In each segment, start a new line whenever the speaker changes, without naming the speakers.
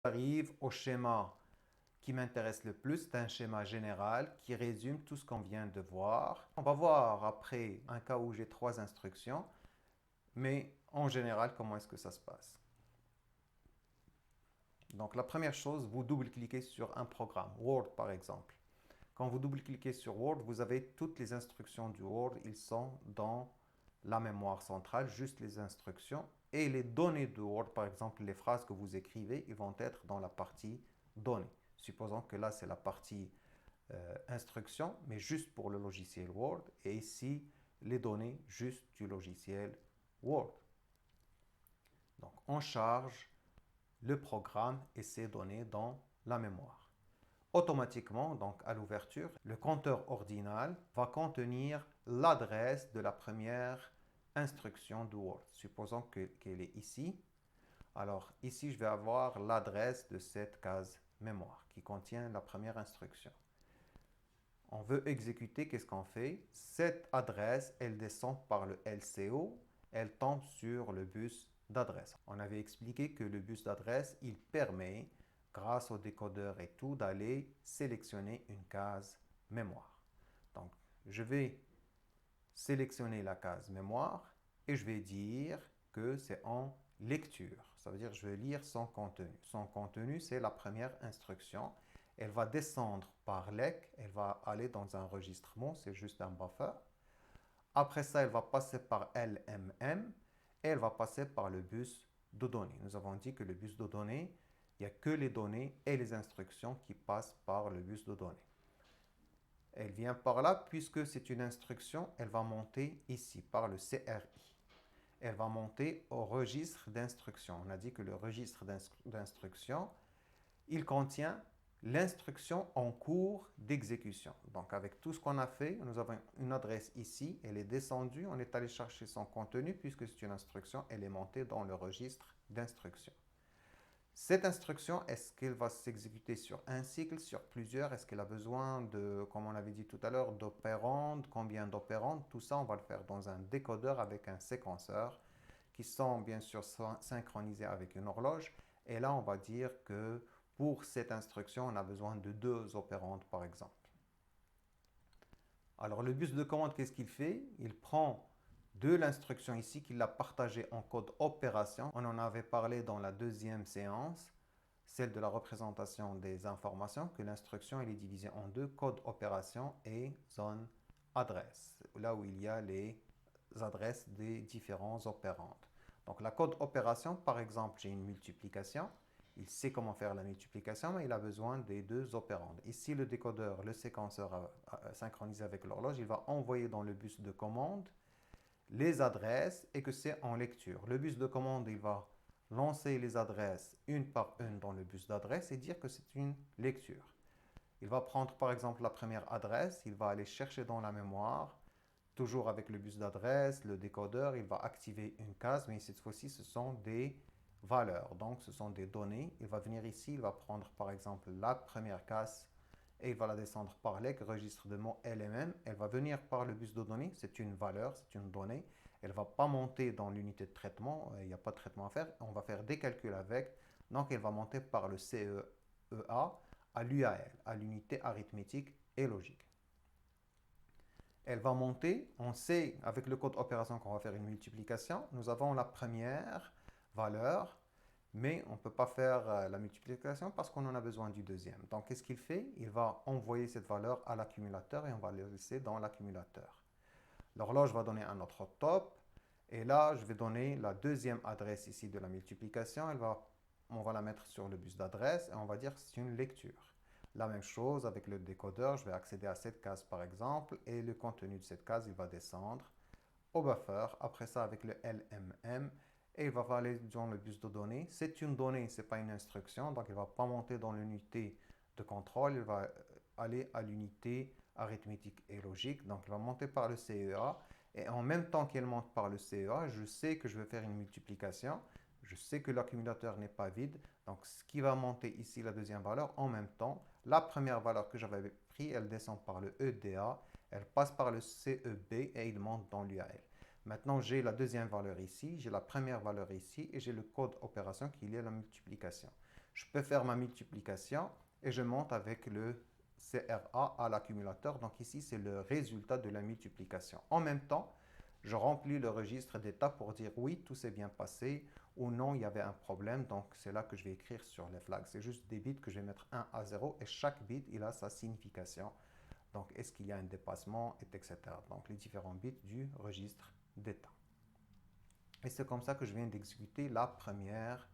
J'arrive au schéma qui m'intéresse le plus, c'est un schéma général qui résume tout ce qu'on vient de voir. On va voir après un cas où j'ai trois instructions, mais en général, comment est-ce que ça se passe? Donc la première chose, vous double-cliquez sur un programme, Word par exemple. Quand vous double-cliquez sur Word, vous avez toutes les instructions du Word, ils sont dans la mémoire centrale, juste les instructions. Et les données de Word, par exemple, les phrases que vous écrivez, ils vont être dans la partie données. Supposons que là, c'est la partie instructions, mais juste pour le logiciel Word. Et ici, les données juste du logiciel Word. Donc, on charge le programme et ses données dans la mémoire. Automatiquement, donc à l'ouverture, le compteur ordinal va contenir l'adresse de la première instruction du Word. Supposons qu'elle est ici. Alors ici, je vais avoir l'adresse de cette case mémoire qui contient la première instruction. On veut exécuter, qu'est-ce qu'on fait? Cette adresse, elle descend par le LCO, elle tombe sur le bus d'adresse. On avait expliqué que le bus d'adresse, il permet, grâce au décodeur et tout, d'aller sélectionner une case mémoire. Donc, je vais sélectionner la case mémoire et je vais dire que c'est en lecture. Ça veut dire que je vais lire son contenu. Son contenu, c'est la première instruction. Elle va descendre par LEC, elle va aller dans un enregistrement, c'est juste un buffer. Après ça, elle va passer par LMM et elle va passer par le bus de données. Nous avons dit que le bus de données, il n'y a que les données et les instructions qui passent par le bus de données. Elle vient par là puisque c'est une instruction, elle va monter ici par le CRI. Elle va monter au registre d'instruction. On a dit que le registre d'instruction, il contient l'instruction en cours d'exécution. Donc avec tout ce qu'on a fait, nous avons une adresse ici, elle est descendue, on est allé chercher son contenu puisque c'est une instruction, elle est montée dans le registre d'instruction. Cette instruction, est-ce qu'elle va s'exécuter sur un cycle, sur plusieurs? Est-ce qu'elle a besoin de, comme on avait dit tout à l'heure, d'opérandes? Combien d'opérandes? Tout ça, on va le faire dans un décodeur avec un séquenceur qui sont bien sûr synchronisés avec une horloge. Et là, on va dire que pour cette instruction, on a besoin de deux opérandes, par exemple. Alors, le bus de commande, qu'est-ce qu'il fait? Il prend de l'instruction ici qu'il a partagée en code opération. On en avait parlé dans la deuxième séance, celle de la représentation des informations, que l'instruction est divisée en deux, code opération et zone adresse, là où il y a les adresses des différents opérandes. Donc la code opération, par exemple, j'ai une multiplication. Il sait comment faire la multiplication, mais il a besoin des deux opérandes. Ici, le décodeur, le séquenceur synchronisé avec l'horloge, il va envoyer dans le bus de commande les adresses et que c'est en lecture. Le bus de commande, il va lancer les adresses une par une dans le bus d'adresse et dire que c'est une lecture. Il va prendre par exemple la première adresse, il va aller chercher dans la mémoire, toujours avec le bus d'adresse, le décodeur, il va activer une case, mais cette fois-ci, ce sont des valeurs, donc ce sont des données. Il va venir ici, il va prendre par exemple la première case et il va la descendre par LEC, registre de mots LMM. Elle va venir par le bus de données, c'est une valeur, c'est une donnée. Elle ne va pas monter dans l'unité de traitement, il n'y a pas de traitement à faire. On va faire des calculs avec, donc elle va monter par le CEA à l'UAL, à l'unité arithmétique et logique. Elle va monter, on sait avec le code opération qu'on va faire une multiplication. Nous avons la première valeur, mais on ne peut pas faire la multiplication parce qu'on en a besoin du deuxième. Donc, qu'est-ce qu'il fait? Il va envoyer cette valeur à l'accumulateur et on va le laisser dans l'accumulateur. L'horloge va donner un autre top. Et là, je vais donner la deuxième adresse ici de la multiplication. On va la mettre sur le bus d'adresse et on va dire que c'est une lecture. La même chose avec le décodeur, je vais accéder à cette case par exemple et le contenu de cette case, il va descendre au buffer. Après ça, avec le LMM, et il va aller dans le bus de données. C'est une donnée, ce n'est pas une instruction, donc il ne va pas monter dans l'unité de contrôle, il va aller à l'unité arithmétique et logique. Donc il va monter par le CEA. Et en même temps qu'elle monte par le CEA, je sais que je vais faire une multiplication. Je sais que l'accumulateur n'est pas vide. Donc ce qui va monter ici, la deuxième valeur, en même temps, la première valeur que j'avais prise, elle descend par le EDA, elle passe par le CEB et il monte dans l'UAL. Maintenant, j'ai la deuxième valeur ici, j'ai la première valeur ici et j'ai le code opération qui est la multiplication. je peux faire ma multiplication et je monte avec le CRA à l'accumulateur. Donc ici, c'est le résultat de la multiplication. En même temps, je remplis le registre d'état pour dire oui, tout s'est bien passé ou non, il y avait un problème. Donc c'est là que je vais écrire sur les flags. C'est juste des bits que je vais mettre 1 à 0 et chaque bit, il a sa signification. Donc est-ce qu'il y a un dépassement, etc. Donc les différents bits du registre d'état. Et c'est comme ça que je viens d'exécuter la première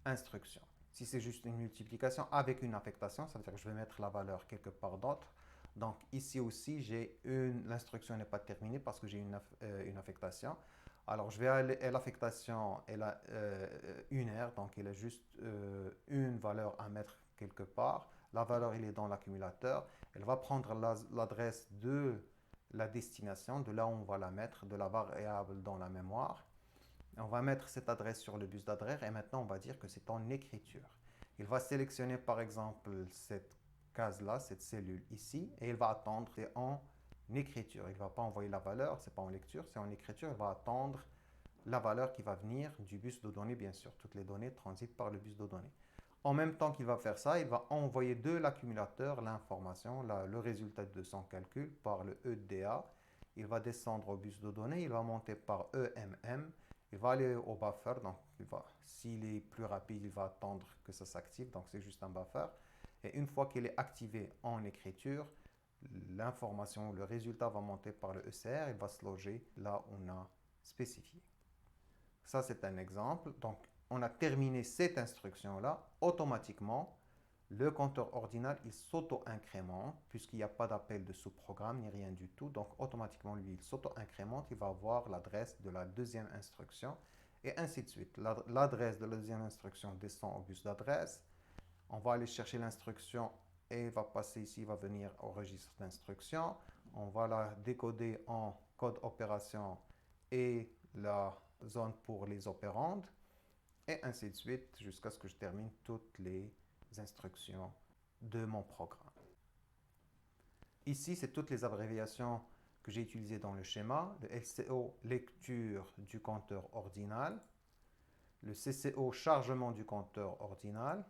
instruction. Si c'est juste une multiplication avec une affectation, ça veut dire que je vais mettre la valeur quelque part d'autre. Donc ici aussi, l'instruction n'est pas terminée parce que j'ai une affectation. Alors je vais aller à l'affectation, elle a unaire, donc il a juste une valeur à mettre quelque part. La valeur, elle est dans l'accumulateur. Elle va prendre l'adresse de la destination, de là où on va la mettre, de la variable dans la mémoire. On va mettre cette adresse sur le bus d'adresse et maintenant on va dire que c'est en écriture. Il va sélectionner par exemple cette case-là, cette cellule ici, et il va attendre, c'est en écriture. Il ne va pas envoyer la valeur, c'est pas en lecture, c'est en écriture. Il va attendre la valeur qui va venir du bus de données, bien sûr. Toutes les données transitent par le bus de données. En même temps qu'il va faire ça, il va envoyer de l'accumulateur l'information, le résultat de son calcul par le EDA. Il va descendre au bus de données, il va monter par EMM. Il va aller au buffer, donc s'il est plus rapide, il va attendre que ça s'active, donc c'est juste un buffer. Et une fois qu'il est activé en écriture, l'information, le résultat va monter par le ECR, il va se loger là où on a spécifié. Ça, c'est un exemple. Donc, on a terminé cette instruction-là. Automatiquement, le compteur ordinal, il s'auto-incrémente puisqu'il n'y a pas d'appel de sous-programme ni rien du tout. Donc, automatiquement, lui, il s'auto-incrémente. Il va avoir l'adresse de la deuxième instruction et ainsi de suite. L'adresse de la deuxième instruction descend au bus d'adresse. On va aller chercher l'instruction et il va passer ici, il va venir au registre d'instruction. On va la décoder en code opération et la zone pour les opérandes et ainsi de suite jusqu'à ce que je termine toutes les instructions de mon programme. Ici, c'est toutes les abréviations que j'ai utilisées dans le schéma. Le LCO, lecture du compteur ordinal. Le CCO, chargement du compteur ordinal.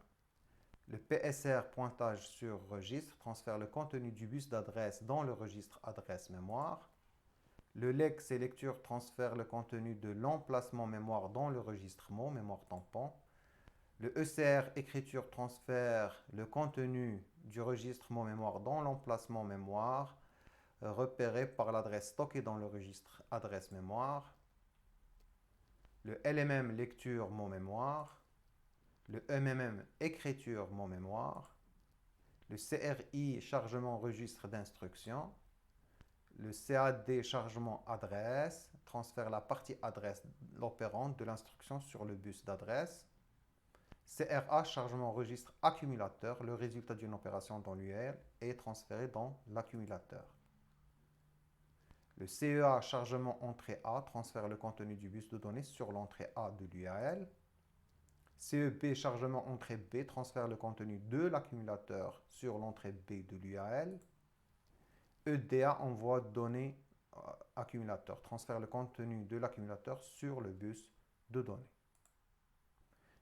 Le PSR, pointage sur registre, transfère le contenu du bus d'adresse dans le registre adresse mémoire. Le LEC, c'est lecture, transfère le contenu de l'emplacement mémoire dans le registre mot, mémoire tampon. Le ECR, écriture, transfère le contenu du registre mot mémoire dans l'emplacement mémoire, repéré par l'adresse stockée dans le registre adresse mémoire. Le LMM, lecture mot mémoire. Le MMM, écriture mot mémoire. Le CRI, chargement registre d'instruction. Le CAD, chargement adresse, transfère la partie adresse, l'opérande de l'instruction sur le bus d'adresse. CRA, chargement registre accumulateur, le résultat d'une opération dans l'URL est transféré dans l'accumulateur. Le CEA, chargement entrée A, transfère le contenu du bus de données sur l'entrée A de l'URL. CEB, chargement entrée B, transfère le contenu de l'accumulateur sur l'entrée B de l'URL. EDA, envoie données accumulateur, transfère le contenu de l'accumulateur sur le bus de données.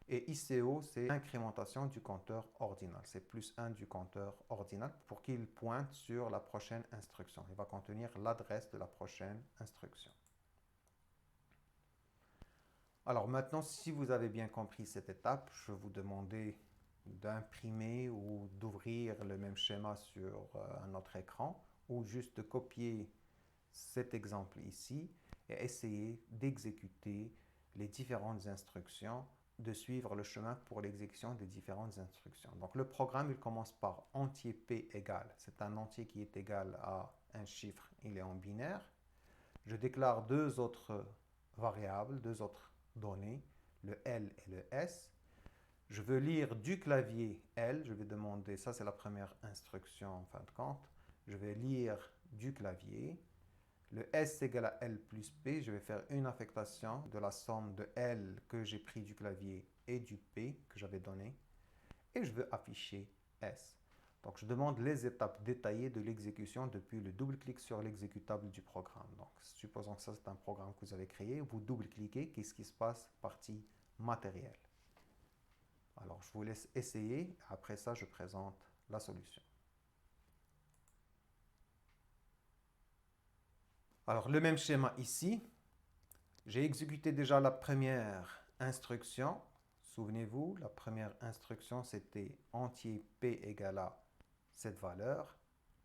Et ICO, c'est incrémentation du compteur ordinal. C'est plus 1 du compteur ordinal pour qu'il pointe sur la prochaine instruction. Il va contenir l'adresse de la prochaine instruction. Alors maintenant, si vous avez bien compris cette étape, je vais vous demander d'imprimer ou d'ouvrir le même schéma sur un autre écran ou juste de copier cet exemple ici et essayer d'exécuter les différentes instructions, de suivre le chemin pour l'exécution des différentes instructions. Donc le programme, il commence par entier P égale. C'est un entier qui est égal à un chiffre, il est en binaire. Je déclare deux autres variables, deux autres données, le L et le S. Je veux lire du clavier L, je vais demander, ça c'est la première instruction en fin de compte, je vais lire du clavier. Le S égale à L plus P, je vais faire une affectation de la somme de L que j'ai pris du clavier et du P que j'avais donné. Et je veux afficher S. Donc je demande les étapes détaillées de l'exécution depuis le double-clic sur l'exécutable du programme. Donc supposons que ça c'est un programme que vous avez créé, vous double-cliquez, qu'est-ce qui se passe? Partie matérielle. Alors, je vous laisse essayer. Après ça, je présente la solution. Alors, le même schéma ici. J'ai exécuté déjà la première instruction. Souvenez-vous, la première instruction, c'était entier P égale à cette valeur.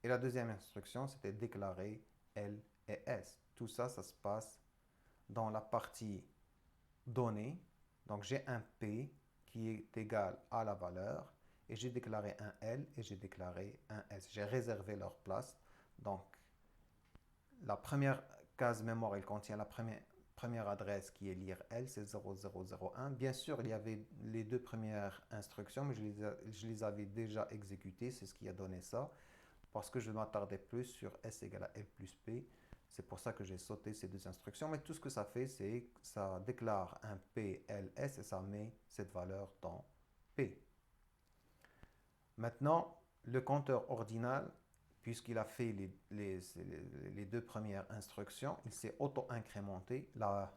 Et la deuxième instruction, c'était déclarer L et S. Tout ça, ça se passe dans la partie donnée. Donc, j'ai un P qui est égal à la valeur. Et j'ai déclaré un L et j'ai déclaré un S. J'ai réservé leur place. Donc, la première case mémoire, elle contient la première adresse qui est lire L, c'est 0001. Bien sûr, il y avait les deux premières instructions, mais je les avais déjà exécutées, c'est ce qui a donné ça, parce que je m'attardais plus sur S égale à L plus P. C'est pour ça que j'ai sauté ces deux instructions, mais tout ce que ça fait, c'est que ça déclare un P, L, S et ça met cette valeur dans P. Maintenant, le compteur ordinal, puisqu'il a fait les deux premières instructions, il s'est auto-incrémenté. La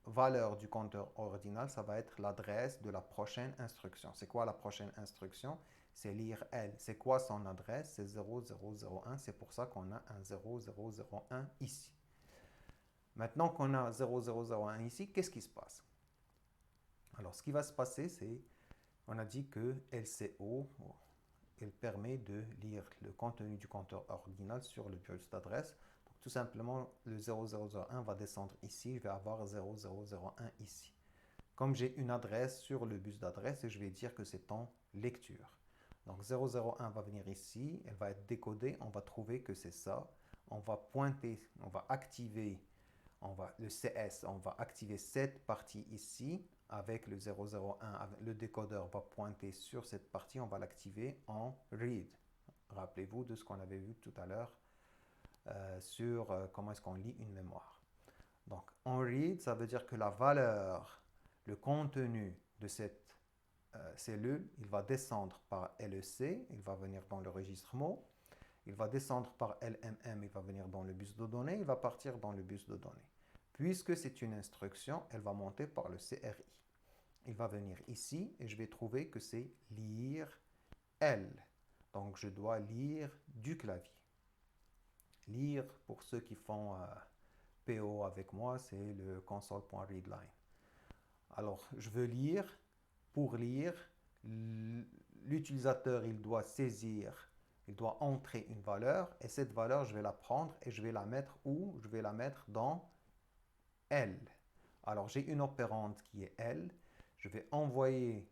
valeur du compteur ordinal, ça va être l'adresse de la prochaine instruction. C'est quoi la prochaine instruction? C'est lire L. C'est quoi son adresse? C'est 0001. C'est pour ça qu'on a un 0001 ici. Maintenant qu'on a 0001 ici, qu'est-ce qui se passe? Alors, ce qui va se passer, c'est, on a dit que LCO, elle permet de lire le contenu du compteur ordinal sur le bus d'adresse. Donc, tout simplement, le 0001 va descendre ici, je vais avoir 0001 ici. Comme j'ai une adresse sur le bus d'adresse, je vais dire que c'est en lecture. Donc 001 va venir ici, elle va être décodée, on va trouver que c'est ça. On va pointer, on va activer le CS, on va activer cette partie ici avec le 001, le décodeur va pointer sur cette partie, on va l'activer en read. Rappelez-vous de ce qu'on avait vu tout à l'heure sur comment est-ce qu'on lit une mémoire. Donc en read, ça veut dire que la valeur, le contenu de cette cellule, il va descendre par LEC, il va venir dans le registre mot, il va descendre par LMM, il va venir dans le bus de données, il va partir dans le bus de données. Puisque c'est une instruction, elle va monter par le CRI. Il va venir ici et je vais trouver que c'est lire L. Donc je dois lire du clavier. Lire, pour ceux qui font PO avec moi, c'est le console.readline. Alors je veux lire. Pour lire, l'utilisateur il doit saisir, il doit entrer une valeur et cette valeur je vais la prendre et je vais la mettre où? Je vais la mettre dans L. Alors j'ai une opérande qui est L. Je vais envoyer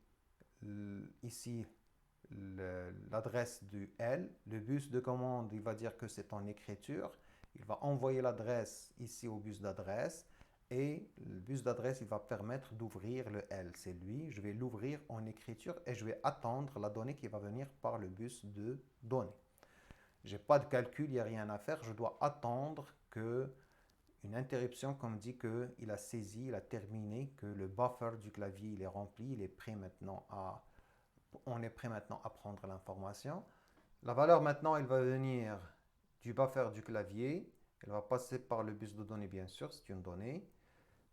ici l'adresse du L. Le bus de commande, il va dire que c'est en écriture. Il va envoyer l'adresse ici au bus d'adresse. Et le bus d'adresse, il va permettre d'ouvrir le L. C'est lui, je vais l'ouvrir en écriture et je vais attendre la donnée qui va venir par le bus de données. Je n'ai pas de calcul, il n'y a rien à faire. Je dois attendre que une interruption comme dit qu'il a saisi, il a terminé, que le buffer du clavier il est rempli, il est prêt maintenant on est prêt maintenant à prendre l'information. La valeur maintenant, elle va venir du buffer du clavier. Elle va passer par le bus de données, bien sûr, c'est une donnée.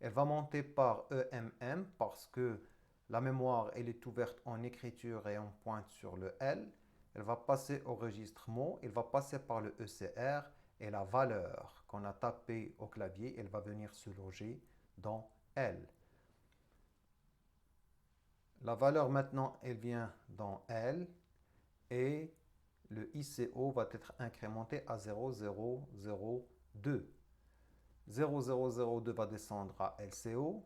Elle va monter par EMM parce que la mémoire elle est ouverte en écriture et on pointe sur le L. Elle va passer au registre mot, elle va passer par le ECR et la valeur qu'on a tapée au clavier, elle va venir se loger dans L. La valeur maintenant, elle vient dans L et le ICO va être incrémenté à 0002. 0002 va descendre à LCO.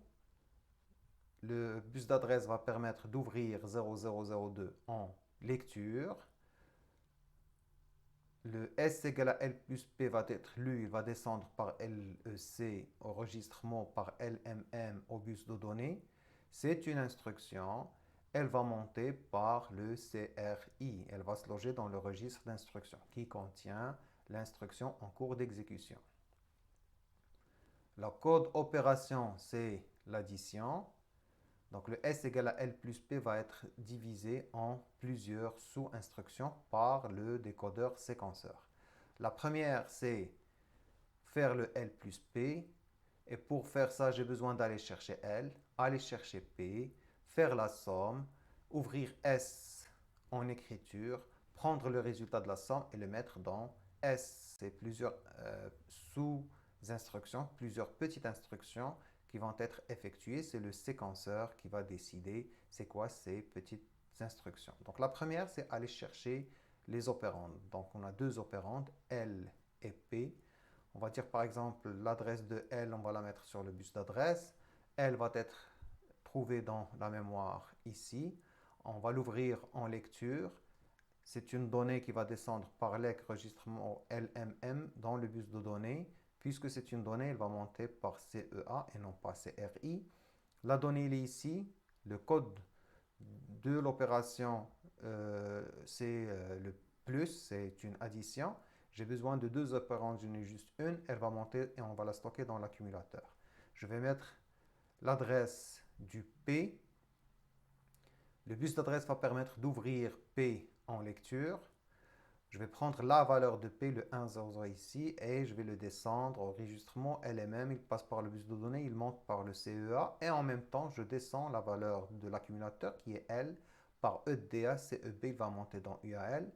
Le bus d'adresse va permettre d'ouvrir 0002 en lecture. Le S égale à L plus P va être lu, il va descendre par LEC au registre mot par LMM au bus de données. C'est une instruction. Elle va monter par le CRI. Elle va se loger dans le registre d'instruction qui contient l'instruction en cours d'exécution. Le code opération, c'est l'addition. Donc le S égale à L plus P va être divisé en plusieurs sous-instructions par le décodeur séquenceur. La première, c'est faire le L plus P. Et pour faire ça, j'ai besoin d'aller chercher L, aller chercher P, faire la somme. ouvrir S en écriture, prendre le résultat de la somme et le mettre dans S. C'est plusieurs sous-instructions, plusieurs petites instructions qui vont être effectuées. C'est le séquenceur qui va décider c'est quoi ces petites instructions. Donc la première, c'est aller chercher les opérandes. Donc on a deux opérandes, L et P. On va dire par exemple l'adresse de L, on va la mettre sur le bus d'adresse. Elle va être trouvée dans la mémoire ici. On va l'ouvrir en lecture. C'est une donnée qui va descendre par LEC registrement LMM dans le bus de données. Puisque c'est une donnée, elle va monter par CEA et non pas CRI. La donnée elle est ici. Le code de l'opération, c'est le plus, c'est une addition. J'ai besoin de deux opérandes, je n'ai juste une. Elle va monter et on va la stocker dans l'accumulateur. Je vais mettre l'adresse du P. Le bus d'adresse va permettre d'ouvrir P en lecture. Je vais prendre la valeur de P, le 100 ici, et je vais le descendre au enregistrement LMM. Il passe par le bus de données, il monte par le CEA, et en même temps, je descends la valeur de l'accumulateur qui est L par EDA, CEB, il va monter dans UAL,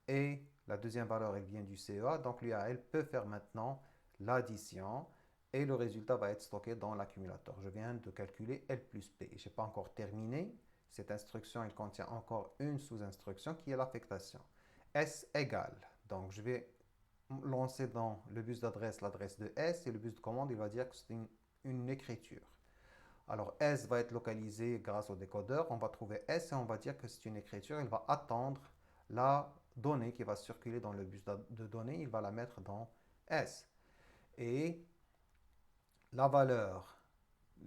et la deuxième valeur, elle vient du CEA, donc l'UAL peut faire maintenant l'addition, et le résultat va être stocké dans l'accumulateur. Je viens de calculer L plus P. Je n'ai pas encore terminé. Cette instruction, elle contient encore une sous-instruction qui est l'affectation. S égale. Donc, je vais lancer dans le bus d'adresse l'adresse de S et le bus de commande, il va dire que c'est une écriture. Alors, S va être localisé grâce au décodeur. On va trouver S et on va dire que c'est une écriture. Il va attendre la donnée qui va circuler dans le bus de données. Il va la mettre dans S. Et la valeur,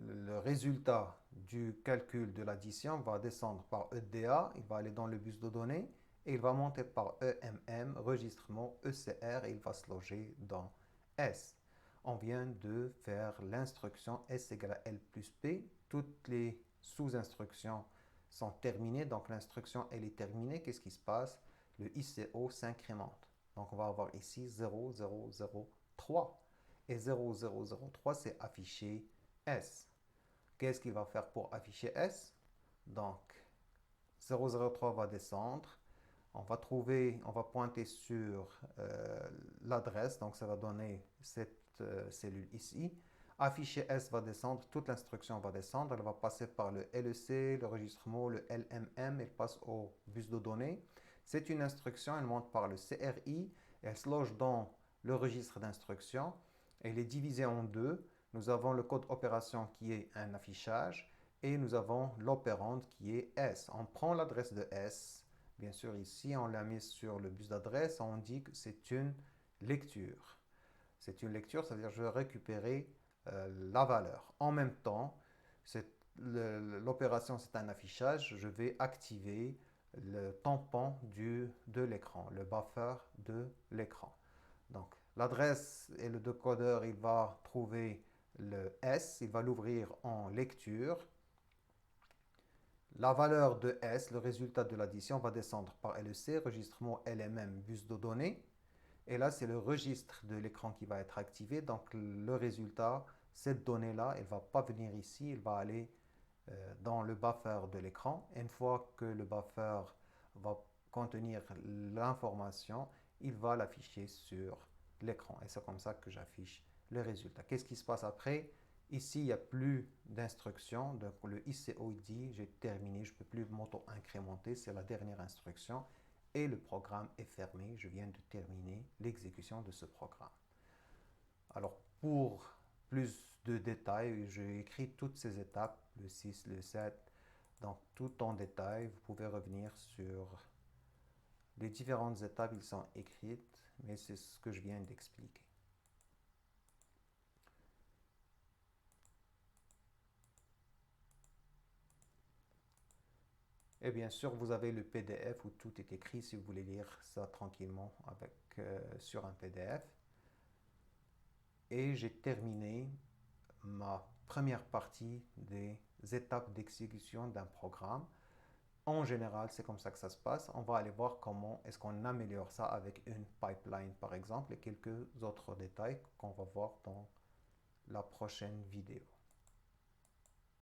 le résultat du calcul de l'addition va descendre par EDA. Il va aller dans le bus de données. Et il va monter par EMM, registrement ECR, et il va se loger dans S. On vient de faire l'instruction S égale à L plus P. Toutes les sous-instructions sont terminées, donc l'instruction elle est terminée. Qu'est-ce qui se passe? Le ICO s'incrémente. Donc on va avoir ici 0003. Et 0003, c'est afficher S. Qu'est-ce qu'il va faire pour afficher S? Donc 003 va descendre. On va pointer sur l'adresse, donc ça va donner cette cellule ici. Afficher S va descendre, toute l'instruction va descendre, elle va passer par le LEC, le registrement, le LMM, elle passe au bus de données. C'est une instruction, elle monte par le CRI, elle se loge dans le registre d'instructions, elle est divisée en deux. Nous avons le code opération qui est un affichage et nous avons l'opérande qui est S. On prend l'adresse de S. Bien sûr, ici, on l'a mis sur le bus d'adresse, on dit que c'est une lecture. C'est une lecture, c'est-à-dire que je vais récupérer la valeur. En même temps, l'opération, c'est un affichage, je vais activer le tampon de l'écran, le buffer de l'écran. Donc, l'adresse et le décodeur, il va trouver le S, il va l'ouvrir en lecture. La valeur de S, le résultat de l'addition, va descendre par LEC, registrement LMM, bus de données. Et là, c'est le registre de l'écran qui va être activé. Donc, le résultat, cette donnée-là, elle ne va pas venir ici, elle va aller dans le buffer de l'écran. Une fois que le buffer va contenir l'information, il va l'afficher sur l'écran. Et c'est comme ça que j'affiche le résultat. Qu'est-ce qui se passe après? Ici, il n'y a plus d'instructions. Donc, le ICO dit, j'ai terminé, je ne peux plus m'auto-incrémenter. C'est la dernière instruction. Et le programme est fermé. Je viens de terminer l'exécution de ce programme. Alors, pour plus de détails, j'ai écrit toutes ces étapes, le 6, le 7. Donc, tout en détail, vous pouvez revenir sur les différentes étapes. Ils sont écrites, mais c'est ce que je viens d'expliquer. Et bien sûr, vous avez le PDF où tout est écrit si vous voulez lire ça tranquillement sur un PDF. Et j'ai terminé ma première partie des étapes d'exécution d'un programme. En général, c'est comme ça que ça se passe. On va aller voir comment est-ce qu'on améliore ça avec une pipeline, par exemple, et quelques autres détails qu'on va voir dans la prochaine vidéo.